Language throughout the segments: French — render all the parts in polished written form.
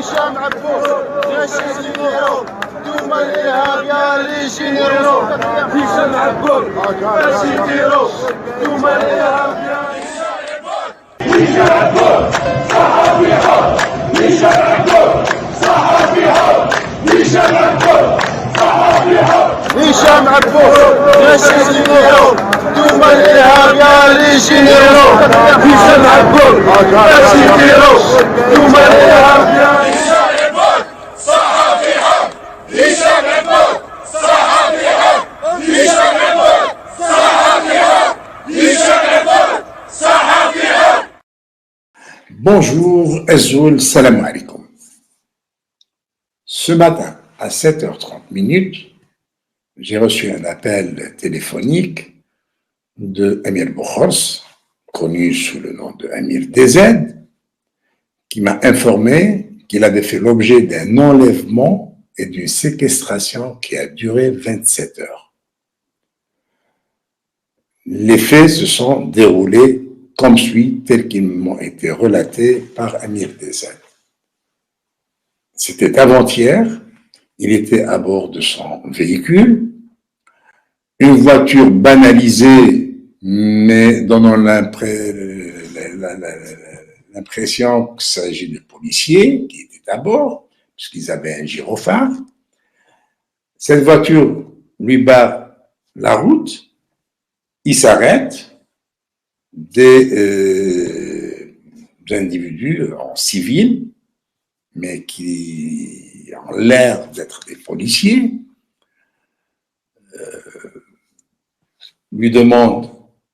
هشام عبود جيش الجنيرو دوما الارهاب يا ليجينيرو هشام عبود باش يديرو دوما الارهاب يا هشام عبود صحفي حر هشام عبود صحفي حر هشام عبود صحفي حر هشام عبود جيش الجنيرو دوما الارهاب يا ليجينيرو هشام عبود باش يديرو دوما الارهاب يا هشام عبود صحفي حر هشام عبود صحفي حر هشام عبود صحفي حر هشام عبود صحفي حر. Bonjour, Azoul, salam alaikum. Ce matin, à 7h30, j'ai reçu un appel téléphonique de Amir Boukhors, connu sous le nom de Amir DZ, qui m'a informé qu'il avait fait l'objet d'un enlèvement et d'une séquestration qui a duré 27 heures. Les faits se sont déroulés comme suit, tels qu'ils m'ont été relatés par Amir DZ. C'était avant-hier, il était à bord de son véhicule, une voiture banalisée, mais donnant l'impression qu'il s'agit de policiers qui étaient à bord, puisqu'ils avaient un gyrophare. Cette voiture lui barre la route, il s'arrête, des individus en civil, mais qui ont l'air d'être des policiers, lui demandent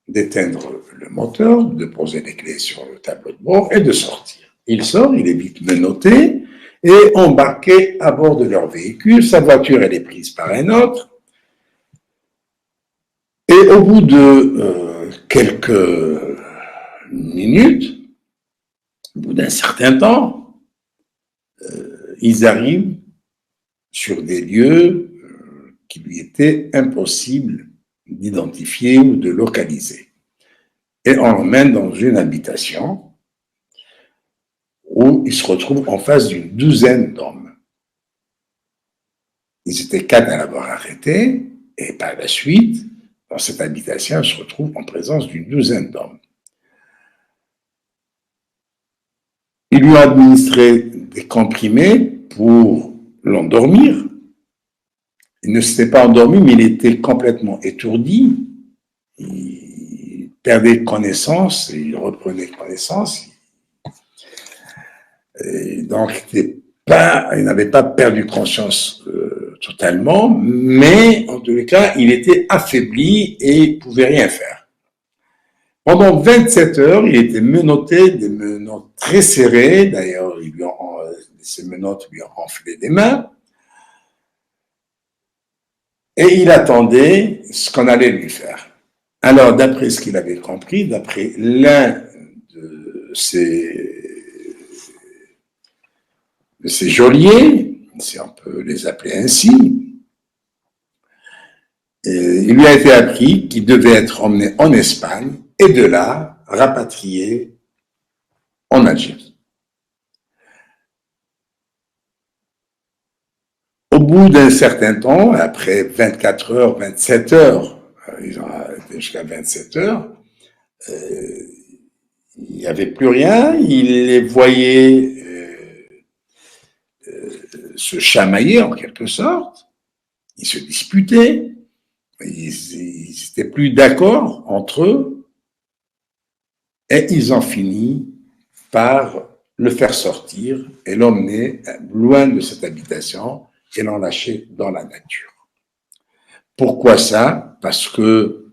d'éteindre le moteur, de poser les clés sur le tableau de bord et de sortir. Il sort, il est vite menotté et embarqué à bord de leur véhicule. Sa voiture, elle est prise par un autre. Et au bout de quelques minutes, au bout d'un certain temps, ils arrivent sur des lieux qui lui étaient impossibles d'identifier ou de localiser. Et on l'emmène dans une habitation où il se retrouve en face d'une douzaine d'hommes. Ils étaient 4 à l'avoir arrêté, et par la suite, dans cette habitation, il se retrouve en présence d'une douzaine d'hommes. Ils lui ont administré des comprimés pour l'endormir. Il ne s'était pas endormi, mais il était complètement étourdi. Il perdait connaissance, et il reprenait connaissance. Et donc, il n'avait pas perdu conscience totalement, mais en tous les cas, il était affaibli et il ne pouvait rien faire. Pendant 27 heures, il était menotté, des menottes très serrées. D'ailleurs, ces menottes lui ont enflé les mains. Et il attendait ce qu'on allait lui faire. Alors, d'après ce qu'il avait compris, d'après l'un de ces geôliers, si on peut les appeler ainsi, il lui a été appris qu'il devait être emmené en Espagne et de là, rapatrié en Algérie. Au bout d'un certain temps, après 24 heures, 27 heures, ils ont été jusqu'à 27 heures, il n'y avait plus rien, il les voyait se chamailler en quelque sorte, ils se disputaient, ils n'étaient plus d'accord entre eux, et ils ont fini par le faire sortir et l'emmener loin de cette habitation et l'ont lâché dans la nature. Pourquoi ça? Parce que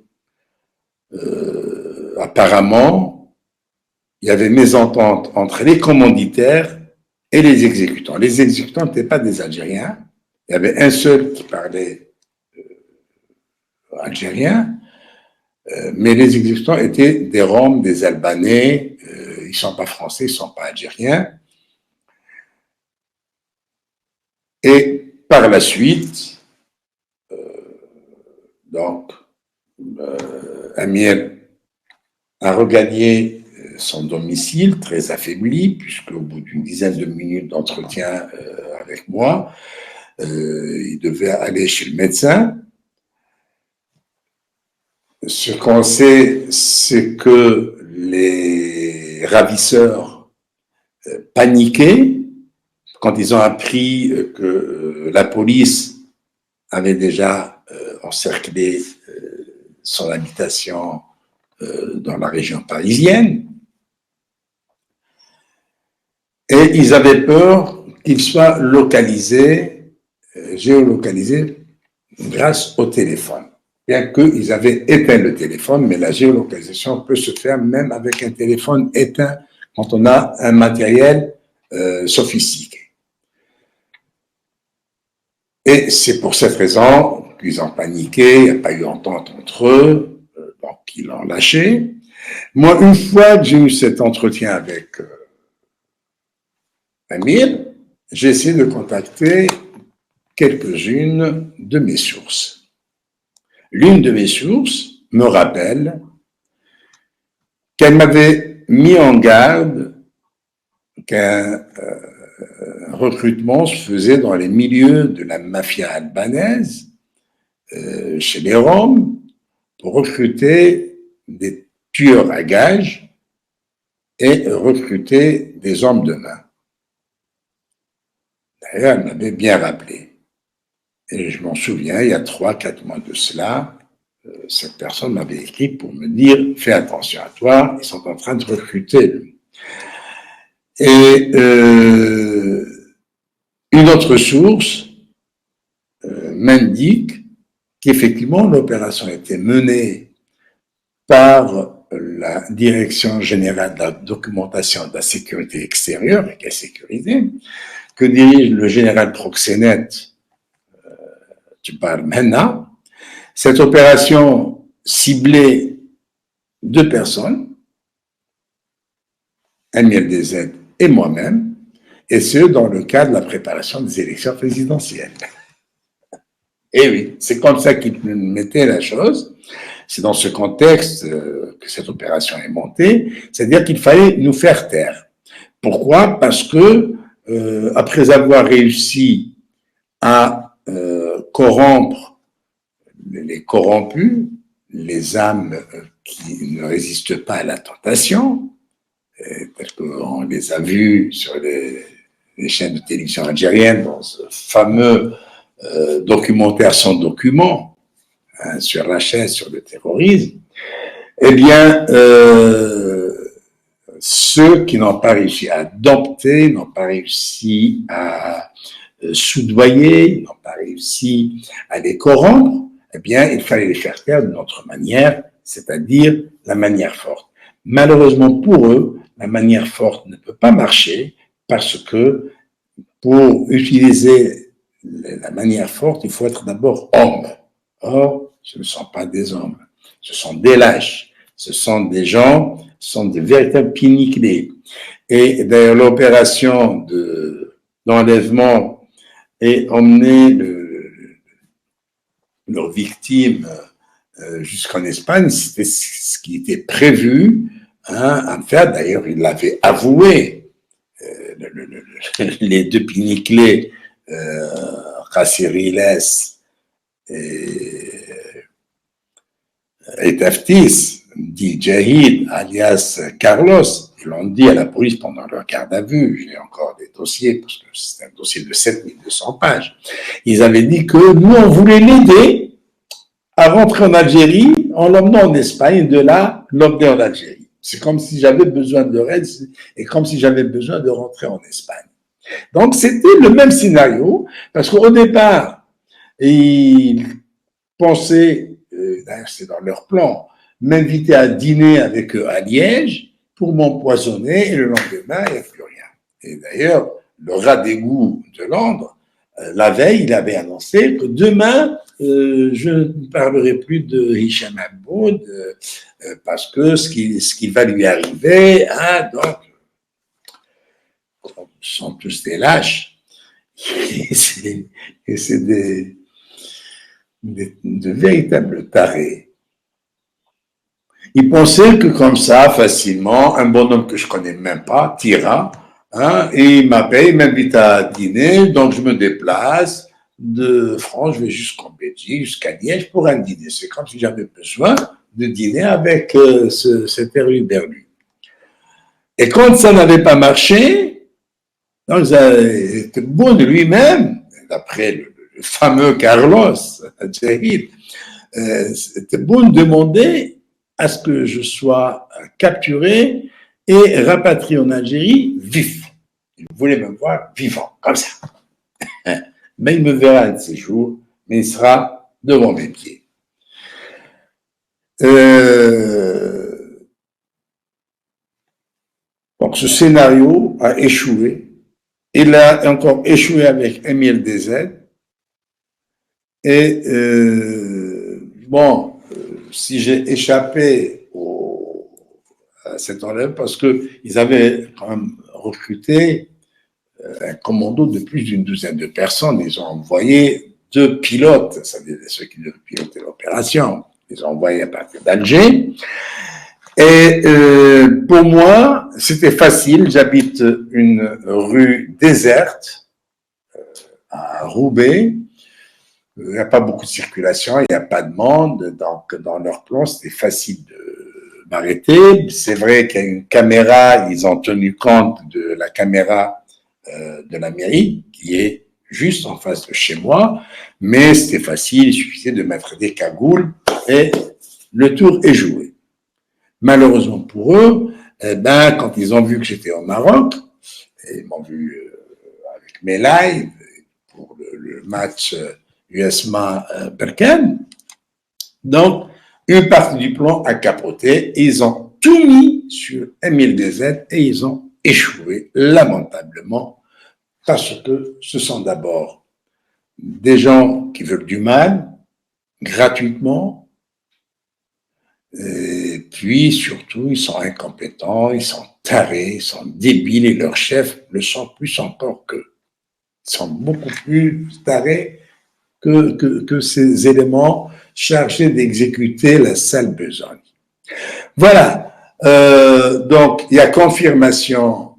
apparemment, il y avait mésentente entre les commanditaires et les exécutants. Les exécutants n'étaient pas des Algériens. Il y avait un seul qui parlait algérien, mais les exécutants étaient des Roms, des Albanais. Ils ne sont pas français, ils ne sont pas algériens. Et par la suite, donc, Amir a regagné son domicile, très affaibli, puisqu'au bout d'une dizaine de minutes d'entretien avec moi, il devait aller chez le médecin. Ce qu'on sait, c'est que les ravisseurs paniquaient quand ils ont appris que la police avait déjà encerclé son habitation dans la région parisienne. Et ils avaient peur qu'il soit localisé, géolocalisé grâce au téléphone. Bien qu'ils avaient éteint le téléphone, mais la géolocalisation peut se faire même avec un téléphone éteint quand on a un matériel sophistiqué. Et c'est pour cette raison qu'ils ont paniqué, il n'y a pas eu entente entre eux, donc ils l'ont lâché. Moi, une fois que j'ai eu cet entretien avec Amir, j'ai essayé de contacter quelques-unes de mes sources. L'une de mes sources me rappelle qu'elle m'avait mis en garde qu'un recrutement se faisait dans les milieux de la mafia albanaise, chez les Roms, pour recruter des tueurs à gages et recruter des hommes de main. D'ailleurs, elle m'avait bien rappelé. Et je m'en souviens, il y a 3-4 mois de cela, cette personne m'avait écrit pour me dire « Fais attention à toi, ils sont en train de recruter. » Et une autre source m'indique qu'effectivement l'opération a été menée par la Direction générale de la documentation de la sécurité extérieure, qui est sécurisée, que dirige le général proxénète Jabbar Menna. Cette opération ciblait 2 personnes, Amir DZ et moi-même, et ce, dans le cadre de la préparation des élections présidentielles. Et oui, c'est comme ça qu'il mettait la chose. C'est dans ce contexte que cette opération est montée, c'est-à-dire qu'il fallait nous faire taire. Pourquoi? Parce que, après avoir réussi à corrompre les corrompus, les âmes qui ne résistent pas à la tentation, tels qu'on les a vus sur les chaînes de télévision algériennes, dans ce fameux documentaire sans document, hein, sur la chaîne, sur le terrorisme, eh bien, ceux qui n'ont pas réussi à adopter, n'ont pas réussi à soudoyer, n'ont pas réussi à les corrompre, eh bien, il fallait les faire taire d'une autre manière, c'est-à-dire la manière forte. Malheureusement pour eux, la manière forte ne peut pas marcher parce que pour utiliser la manière forte, il faut être d'abord homme. Or, ce ne sont pas des hommes, ce sont des lâches, ce sont des gens, ce sont des véritables pieds-nickelés. Et d'ailleurs, l'opération d'enlèvement et emmener leurs victimes jusqu'en Espagne, c'était ce qui était prévu à faire. D'ailleurs, il l'avait avoué, les 2 pieds-nickelés, Kasseriles et Taftis, dit Jahid, alias Carlos, ils l'ont dit à la police pendant leur garde à vue. J'ai encore des dossiers, parce que c'est un dossier de 7200 pages. Ils avaient dit que nous, on voulait l'aider à rentrer en Algérie en l'emmenant en Espagne, et de là, l'emmener en Algérie. C'est comme si j'avais besoin de l'aide et comme si j'avais besoin de rentrer en Espagne. Donc, c'était le même scénario, parce qu'au départ, ils pensaient, d'ailleurs c'est dans leur plan, m'inviter à dîner avec eux à Liège pour m'empoisonner et le lendemain, il n'y a plus rien. Et d'ailleurs, le rat d'égout de Londres, la veille, il avait annoncé que demain, je ne parlerai plus de Hicham Aboud parce que ce qui va lui arriver, hein, donc, sont tous des lâches. Et c'est de véritables tarés. Ils pensaient que comme ça, facilement, un bonhomme que je connais même pas, Tira, hein, et il m'appelle, il m'invite à dîner, donc je me déplace de France, je vais jusqu'en Belgique, jusqu'à Liège pour un dîner. C'est comme si j'avais besoin de dîner avec cet berlu. Et quand ça n'avait pas marché, donc c'était bon de lui-même, d'après le fameux Carlos Djahid, c'était bon de demander à ce que je sois capturé et rapatrié en Algérie vif. Il voulait me voir vivant, comme ça. Mais il me verra un de ces jours, mais il sera devant mes pieds. Donc ce scénario a échoué. Il a encore échoué avec Émile DZ. Et bon, si j'ai échappé à cet enlèvement, parce qu'ils avaient quand même recruté un commando de plus d'une douzaine de personnes. Ils ont envoyé 2 pilotes, c'est-à-dire ceux qui devaient piloter l'opération. Ils ont envoyé à partir d'Alger. Et pour moi, c'était facile. J'habite une rue déserte à Roubaix. Il n'y a pas beaucoup de circulation, il n'y a pas de monde, donc dans leur plan, c'était facile de m'arrêter. C'est vrai qu'il y a une caméra, ils ont tenu compte de la caméra de la mairie, qui est juste en face de chez moi, mais c'était facile, il suffisait de mettre des cagoules et le tour est joué. Malheureusement pour eux, eh ben, quand ils ont vu que j'étais au Maroc, ils m'ont vu avec mes lives pour le match USMA-Berkane. Donc, une partie du plan a capoté. Ils ont tout mis sur Émile DZ et ils ont échoué lamentablement parce que ce sont d'abord des gens qui veulent du mal gratuitement et puis surtout ils sont incompétents, ils sont tarés, ils sont débiles et leurs chefs le sont plus encore qu'eux. Ils sont beaucoup plus tarés que ces éléments chargés d'exécuter la sale besogne. Voilà. Donc, il y a confirmation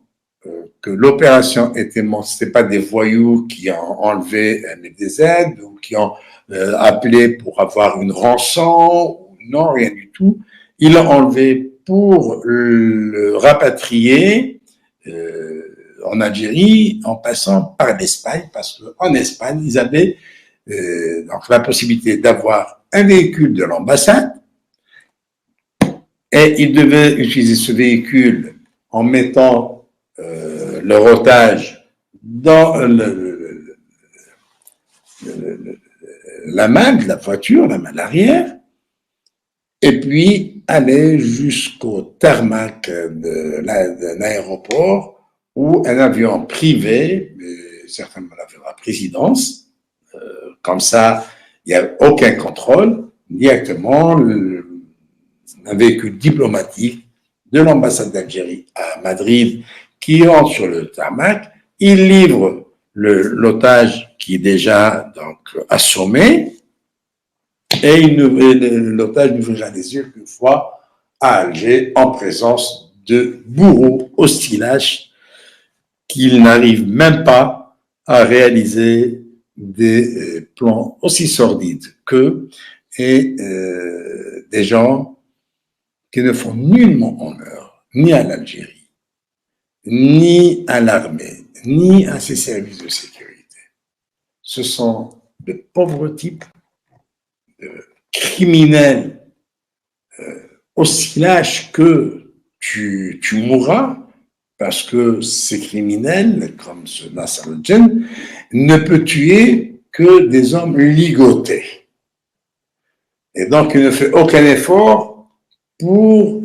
que l'opération était morte. Ce n'était pas des voyous qui ont enlevé des aides ou qui ont appelé pour avoir une rançon. Non, rien du tout. Ils l'ont enlevé pour le rapatrier en Algérie en passant par l'Espagne, parce qu'en Espagne, ils avaient donc la possibilité d'avoir un véhicule de l'ambassade et ils devaient utiliser ce véhicule en mettant leur otage dans la main de la voiture, la main arrière, et puis aller jusqu'au tarmac d'un aéroport où un avion privé, certainement l'avion à présidence, comme ça, il n'y a aucun contrôle, directement un véhicule diplomatique de l'ambassade d'Algérie à Madrid qui entre sur le tarmac, il livre l'otage qui est déjà donc assommé et l'otage n'ouvrira les yeux qu'une fois à Alger en présence de bourreaux hostilages qu'il n'arrive même pas à réaliser des plans aussi sordides qu'eux et des gens qui ne font nullement honneur ni à l'Algérie, ni à l'armée, ni à ses services de sécurité. Ce sont de pauvres types, de criminels aussi lâches que tu mourras, parce que ces criminels, comme ce Nasser al-Djen, ne peut tuer que des hommes ligotés. Et donc, il ne fait aucun effort pour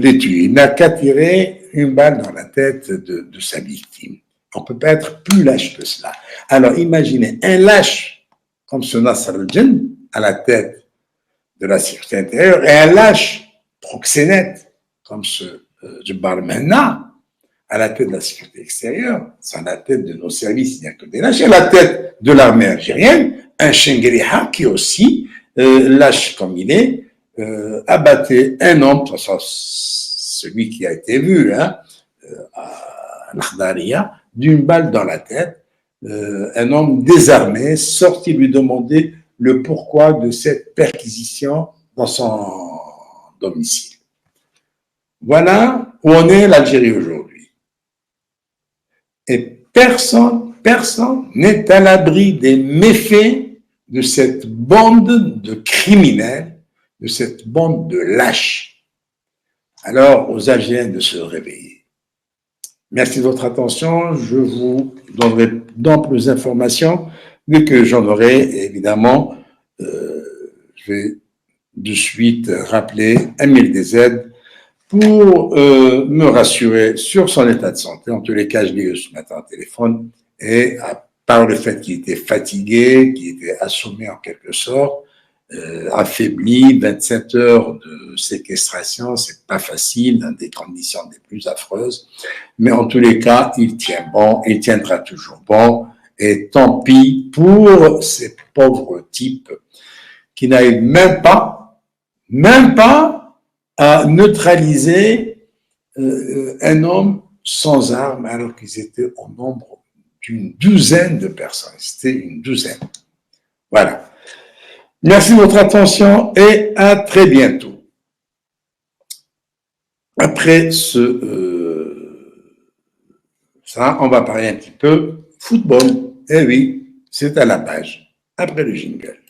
les tuer. Il n'a qu'à tirer une balle dans la tête de sa victime. On ne peut pas être plus lâche que cela. Alors, imaginez un lâche comme ce Nasser al-Djen à la tête de la sécurité intérieure et un lâche proxénète comme ce Jabbar Menna à la tête de la sécurité extérieure, c'est à la tête de nos services, il n'y a que des lâches, et à la tête de l'armée algérienne, un Chengueriha qui aussi, lâche comme il est, abattait un homme, celui qui a été vu à l'Akhdariya, d'une balle dans la tête. Un homme désarmé sorti lui demander le pourquoi de cette perquisition dans son domicile. Voilà où en est l'Algérie aujourd'hui. Et personne n'est à l'abri des méfaits de cette bande de criminels, de cette bande de lâches. Alors, aux Algériens de se réveiller. Merci de votre attention. Je vous donnerai d'amples informations. Dès que j'en aurai, évidemment, je vais de suite rappeler Emile DZ pour me rassurer sur son état de santé. En tous les cas, je l'ai eu ce matin au téléphone et à part le fait qu'il était fatigué, qu'il était assommé en quelque sorte, affaibli, 27 heures de séquestration, c'est pas facile, dans des conditions des plus affreuses, mais en tous les cas, il tient bon, il tiendra toujours bon, et tant pis pour ces pauvres types qui n'arrivent même pas à neutraliser un homme sans armes alors qu'ils étaient au nombre d'une douzaine de personnes. C'était une douzaine. Voilà. Merci de votre attention et à très bientôt. Après ça, on va parler un petit peu football. Eh oui, c'est à la page, après le jingle.